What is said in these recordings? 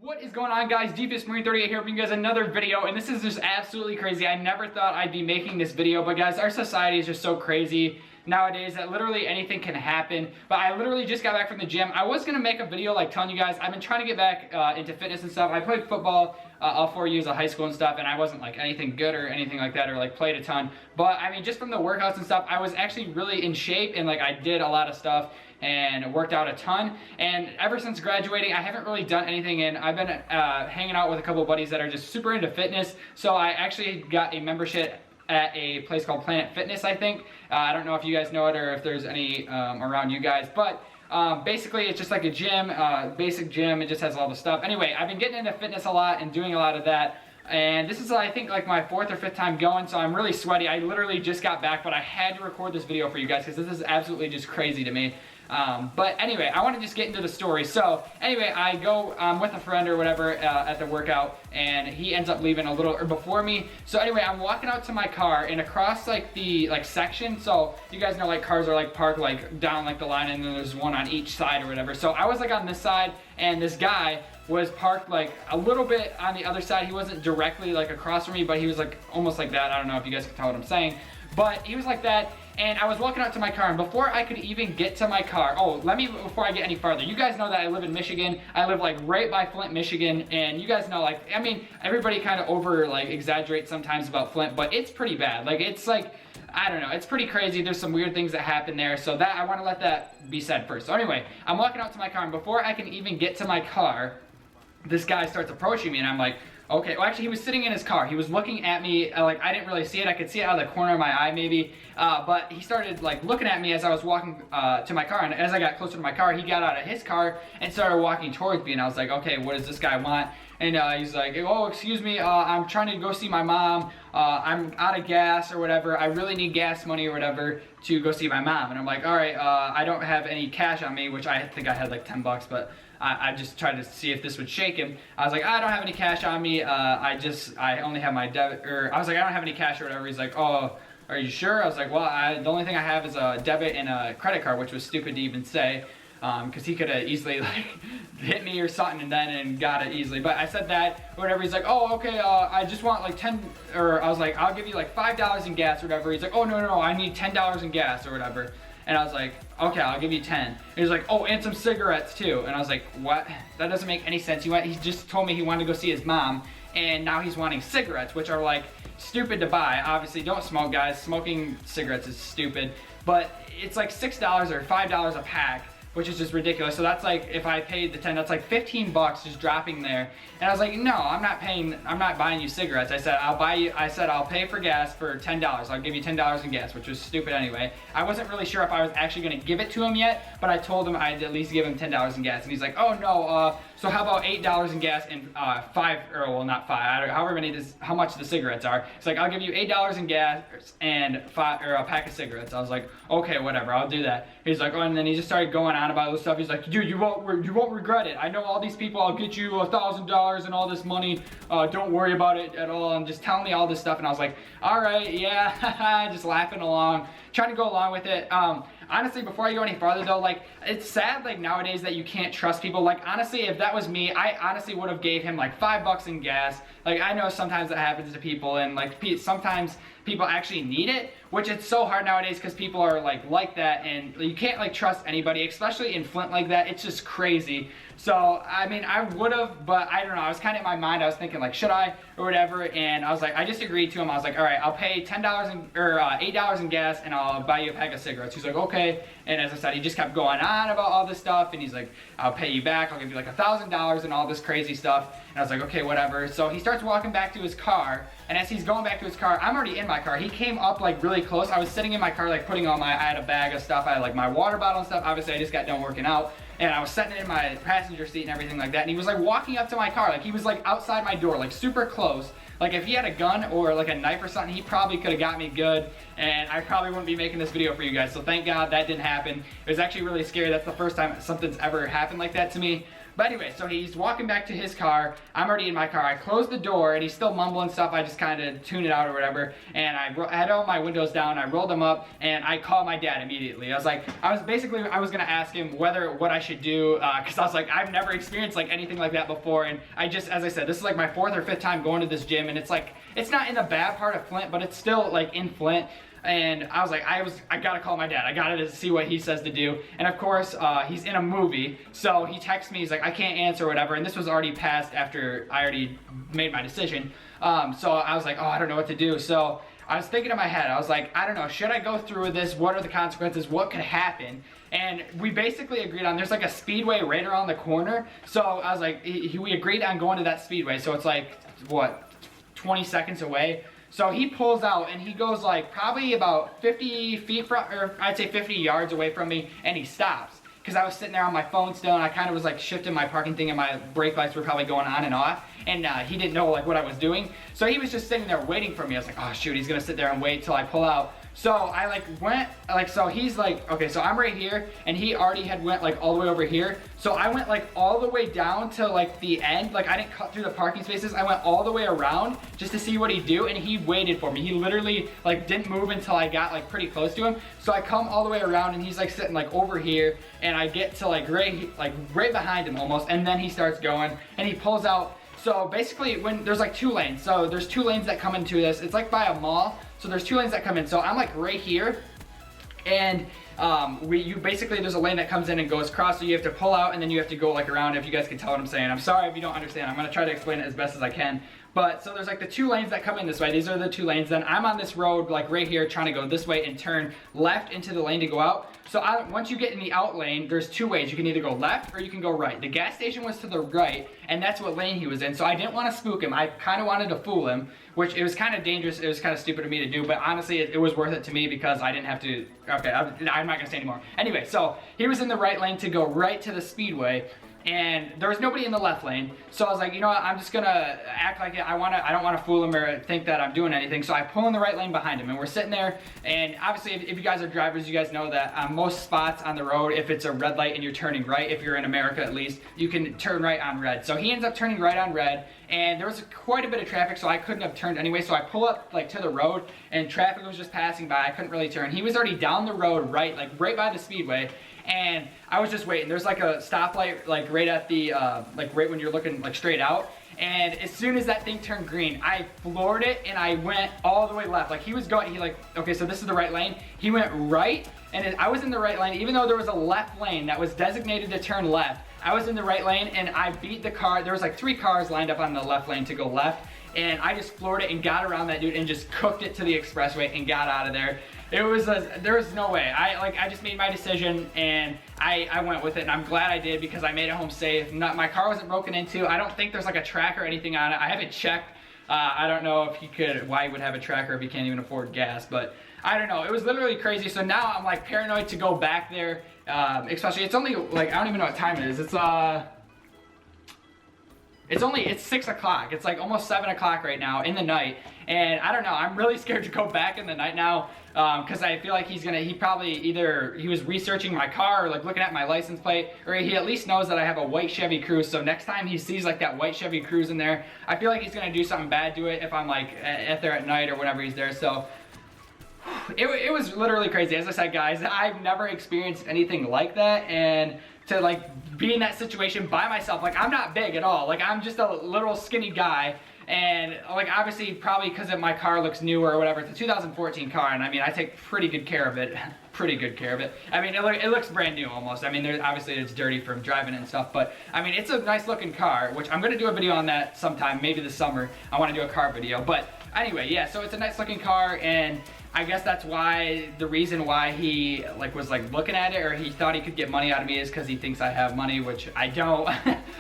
What is going on, guys? Deepest Marine 38 here bringing you guys another video, and this is just absolutely crazy. I never thought I'd be making this video, but guys, our society is just so crazy nowadays that literally anything can happen. But I literally just got back from the gym. I was gonna make a video like telling you guys I've been trying to get back into fitness and stuff. I played football all 4 years of high school and stuff, and I wasn't like anything good or anything like that, or like played a ton. But I mean, just from the workouts and stuff, I was actually really in shape, and like I did a lot of stuff and worked out a ton. And ever since graduating, I haven't really done anything, and I've been hanging out with a couple of buddies that are just super into fitness. So I actually got a membership at a place called Planet Fitness, I think. I don't know if you guys know it or if there's any around you guys, but basically it's just like a gym, basic gym. It just has all the stuff. Anyway, I've been getting into fitness a lot and doing a lot of that. And this is, I think, like my 4th or 5th time going, so I'm really sweaty. I literally just got back, but I had to record this video for you guys because this is absolutely just crazy to me. But anyway, I want to just get into the story. So anyway, I go with a friend or whatever at the workout, and he ends up leaving a little before me. So anyway, I'm walking out to my car, and across like the section, so you guys know like cars are like parked like down like the line, and then there's one on each side or whatever. So I was like on this side, and this guy was parked like a little bit on the other side. He wasn't directly like across from me, but he was like almost like that. I don't know if you guys can tell what I'm saying, but he was like that. And I was walking out to my car, and before I could even get to my car, before I get any farther, you guys know that I live in Michigan. I live like right by Flint, Michigan, and you guys know, like, I mean, everybody kind of over like exaggerates sometimes about Flint, but it's pretty bad. Like, it's like, I don't know, it's pretty crazy. There's some weird things that happen there, so that I want to let that be said first. So anyway, I'm walking out to my car, and before I can even get to my car, this guy starts approaching me, and I'm like, okay, well actually he was sitting in his car. He was looking at me, like I didn't really see it. I could see it out of the corner of my eye maybe, but he started like looking at me as I was walking to my car, and as I got closer to my car, he got out of his car and started walking towards me, and I was like, okay, what does this guy want? And he's like, oh, excuse me, I'm trying to go see my mom. I'm out of gas or whatever. I really need gas money or whatever to go see my mom. And I'm like, all right, I don't have any cash on me, which I think I had like 10 bucks, but I just tried to see if this would shake him. I was like, I don't have any cash on me. I only have my debit, or I was like, I don't have any cash or whatever. He's like, oh, are you sure? I was like, well, the only thing I have is a debit and a credit card, which was stupid to even say, because he could have easily like hit me or something and got it easily. But I said that or whatever. He's like, oh, okay, I just want like 10, or I was like, I'll give you like $5 in gas or whatever. He's like, oh, no, I need $10 in gas or whatever. And I was like, okay, I'll give you 10. And he's like, oh, and some cigarettes too. And I was like, what? That doesn't make any sense. He just told me he wanted to go see his mom, and now he's wanting cigarettes, which are like stupid to buy. Obviously, don't smoke, guys. Smoking cigarettes is stupid. But it's like $6 or $5 a pack, which is just ridiculous. So that's like, if I paid the 10, that's like 15 bucks just dropping there. And I was like, no, I'm not buying you cigarettes. I said, I'll pay for gas for $10. I'll give you $10 in gas, which was stupid anyway. I wasn't really sure if I was actually gonna give it to him yet, but I told him I'd at least give him $10 in gas. And he's like, oh no, so how about $8 in gas and however many, how much the cigarettes are. It's like, I'll give you $8 in gas and a pack of cigarettes. I was like, okay, whatever, I'll do that. He's like, oh, and then he just started going on about all this stuff. He's like, dude, you won't regret it. I know all these people. I'll get you $1,000 and all this money. Don't worry about it at all. And just telling me all this stuff. And I was like, all right, yeah, just laughing along, trying to go along with it. Honestly, before I go any farther though, like, it's sad like nowadays that you can't trust people. Like, honestly, if that was me, I honestly would have gave him like $5 in gas. Like, I know sometimes that happens to people, and like sometimes people actually need it, which it's so hard nowadays because people are like that, and you can't like trust anybody, especially in Flint like that. It's just crazy. So I mean, I would have, but I don't know, I was kind of in my mind, I was thinking like, should I or whatever, and I was like, I just agreed to him. I was like, all right, I'll pay $8 in gas, and I'll buy you a pack of cigarettes. He's like, okay. And as I said, he just kept going on about all this stuff, and he's like, I'll pay you back, I'll give you like $1,000 and all this crazy stuff. And I was like, okay, whatever. So he starts walking back to his car, and as he's going back to his car, I'm already in my car. He came up like really close. I was sitting in my car like putting on I had a bag of stuff. I had like my water bottle and stuff. Obviously, I just got done working out, and I was setting it in my passenger seat and everything like that. And he was like walking up to my car, like he was like outside my door, like super close. Like if he had a gun or like a knife or something, he probably could have got me good, and I probably wouldn't be making this video for you guys. So thank God that didn't happen. It was actually really scary. That's the first time something's ever happened like that to me. But anyway, so he's walking back to his car. I'm already in my car. I close the door and he's still mumbling stuff. I just kind of tune it out or whatever. And I had all my windows down. I rolled them up and I called my dad immediately. I was gonna ask him what I should do, because I was like, I've never experienced like anything like that before. And as I said, this is like my 4th or 5th time going to this gym, and it's like, it's not in the bad part of Flint, but it's still like in Flint. And I was like, I gotta call my dad. I gotta see what he says to do. And of course, he's in a movie, so he texts me. He's like, I can't answer or whatever. And this was already passed after I already made my decision. So I was like, oh, I don't know what to do. So I was thinking in my head, I was like, I don't know, should I go through with this? What are the consequences? What could happen? And we basically agreed on, there's like a speedway right around the corner. So I was like, we agreed on going to that speedway. So it's like, what, 20 seconds away. So he pulls out and he goes like probably about 50 feet from, or I'd say 50 yards away from me, and he stops. Because I was sitting there on my phone still, and I kind of was like shifting my parking thing, and my brake lights were probably going on and off, and he didn't know like what I was doing. So he was just sitting there waiting for me. I was like, oh shoot, he's gonna sit there and wait till I pull out. So I like went, like, so he's like, okay, so I'm right here, and he already had went like all the way over here. So I went like all the way down to like the end. Like I didn't cut through the parking spaces. I went all the way around just to see what he'd do, and he waited for me. He literally like didn't move until I got like pretty close to him. So I come all the way around, and he's like sitting like over here, and I get to like right behind him almost, and then he starts going, and he pulls out. So basically, when there's like 2 lanes, so there's 2 lanes that come into this. It's like by a mall, so there's 2 lanes that come in. So I'm like right here, and basically there's a lane that comes in and goes across, so you have to pull out and then you have to go like around. If you guys can tell what I'm saying, I'm sorry if you don't understand. I'm gonna try to explain it as best as I can. But so there's like the 2 lanes that come in this way. These are the 2 lanes. Then I'm on this road like right here trying to go this way and turn left into the lane to go out. So once you get in the out lane, there's 2 ways. You can either go left or you can go right. The gas station was to the right, and that's what lane he was in. So I didn't want to spook him. I kind of wanted to fool him, which it was kind of dangerous. It was kind of stupid of me to do, but honestly, it was worth it to me because I didn't have to. Okay, I'm not going to say anymore. Anyway, so he was in the right lane to go right to the speedway, and there was nobody in the left lane. So I was like, you know what, I'm just gonna act like it. I don't want to fool him or think that I'm doing anything. So I pull in the right lane behind him, and we're sitting there. And obviously, if you guys are drivers, you guys know that on most spots on the road, if it's a red light and you're turning right, if you're in America at least, you can turn right on red. So he ends up turning right on red, and there was quite a bit of traffic, so I couldn't have turned anyway. So I pull up like to the road, and traffic was just passing by. I couldn't really turn. He was already down the road, right by the speedway. And I was just waiting. There's like a stoplight like right at the right when you're looking like straight out. And as soon as that thing turned green, I floored it and I went all the way left. Like okay, so this is the right lane. He went right, and I was in the right lane, even though there was a left lane that was designated to turn left. I was in the right lane, and I beat the car. There was like 3 cars lined up on the left lane to go left, and I just floored it and got around that dude and just cooked it to the expressway and got out of there. There was no way. I just made my decision, and I went with it, and I'm glad I did because I made it home safe. My car wasn't broken into. I don't think there's like a tracker or anything on it. I haven't checked. I don't know if why he would have a tracker if he can't even afford gas, but I don't know. It was literally crazy. So now I'm like paranoid to go back there, especially it's only like, I don't even know what time it is. It's 6 o'clock. It's like almost 7 o'clock right now in the night. And I don't know, I'm really scared to go back in the night now because I feel like he probably either he was researching my car or like looking at my license plate, or he at least knows that I have a white Chevy Cruze. So next time he sees like that white Chevy Cruze in there, I feel like he's gonna do something bad to it if I'm like there at night or whenever he's there. So it was literally crazy. As I said, guys, I've never experienced anything like that, and to like be in that situation by myself, like I'm not big at all, like I'm just a little skinny guy, and like obviously probably because my car looks newer or whatever. It's a 2014 car, and I mean I take pretty good care of it. Pretty good care of it. I mean it looks brand new almost. I mean obviously it's dirty from driving it and stuff, but I mean it's a nice looking car, which I'm gonna do a video on that sometime, maybe this summer. I want to do a car video, but anyway, yeah, so it's a nice looking car, and I guess that's why, the reason why he was looking at it, or he thought he could get money out of me, is because he thinks I have money, which I don't.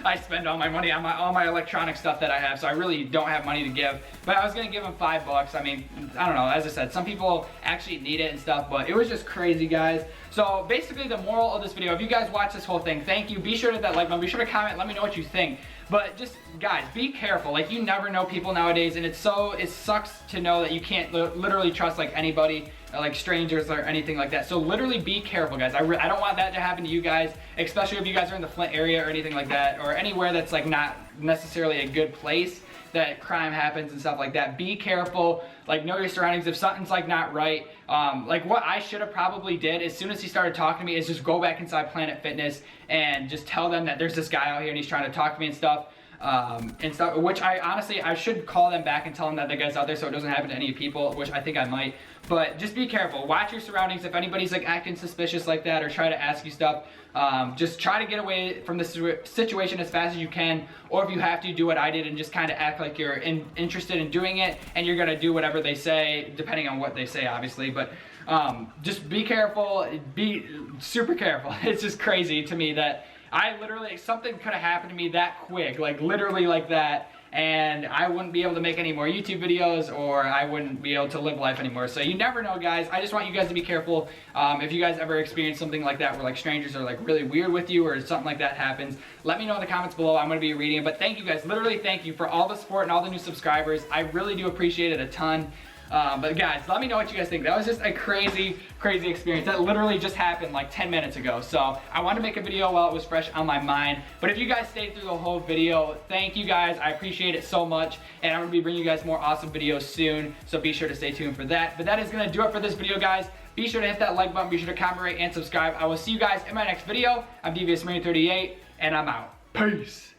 I spend all my money on all my electronic stuff that I have, so I really don't have money to give. But I was gonna give him $5. I mean, I don't know, as I said, some people actually need it and stuff, but it was just crazy, guys. So basically the moral of this video, if you guys watch this whole thing, thank you. Be sure to hit that like button, be sure to comment, let me know what you think. But just, guys, be careful. Like, you never know people nowadays, and it sucks to know that you can't literally trust like anybody. like strangers or anything like that. So literally be careful, guys. I don't want that to happen to you guys, especially if you guys are in the Flint area or anything like that, or anywhere that's like not necessarily a good place that crime happens and stuff like that. Be careful, like know your surroundings. If something's like not right, like what I should have probably did as soon as he started talking to me is just go back inside Planet Fitness and just tell them that there's this guy out here and he's trying to talk to me and stuff. Which I honestly, I should call them back and tell them that the guy's out there so it doesn't happen to any people, which I think I might. But just be careful, watch your surroundings. If anybody's like acting suspicious like that or try to ask you stuff, just try to get away from the situation as fast as you can, or if you have to, do what I did and just kind of act like you're interested in doing it and you're gonna do whatever they say, depending on what they say, obviously. But just be careful, be super careful. It's just crazy to me that I literally, something could have happened to me that quick, like literally like that, and I wouldn't be able to make any more YouTube videos, or I wouldn't be able to live life anymore. So you never know, guys. I just want you guys to be careful. If you guys ever experience something like that where like strangers are like really weird with you or something like that happens, let me know in the comments below. I'm going to be reading it. But thank you guys, literally thank you for all the support and all the new subscribers. I really do appreciate it a ton. But guys, let me know what you guys think. That was just a crazy experience. That literally just happened like 10 minutes ago. So I wanted to make a video while it was fresh on my mind. But if you guys stayed through the whole video, thank you guys. I appreciate it so much. And I'm going to be bringing you guys more awesome videos soon. So be sure to stay tuned for that. But that is going to do it for this video, guys. Be sure to hit that like button. Be sure to comment, rate, and subscribe. I will see you guys in my next video. I'm Devious Marine 38, and I'm out. Peace.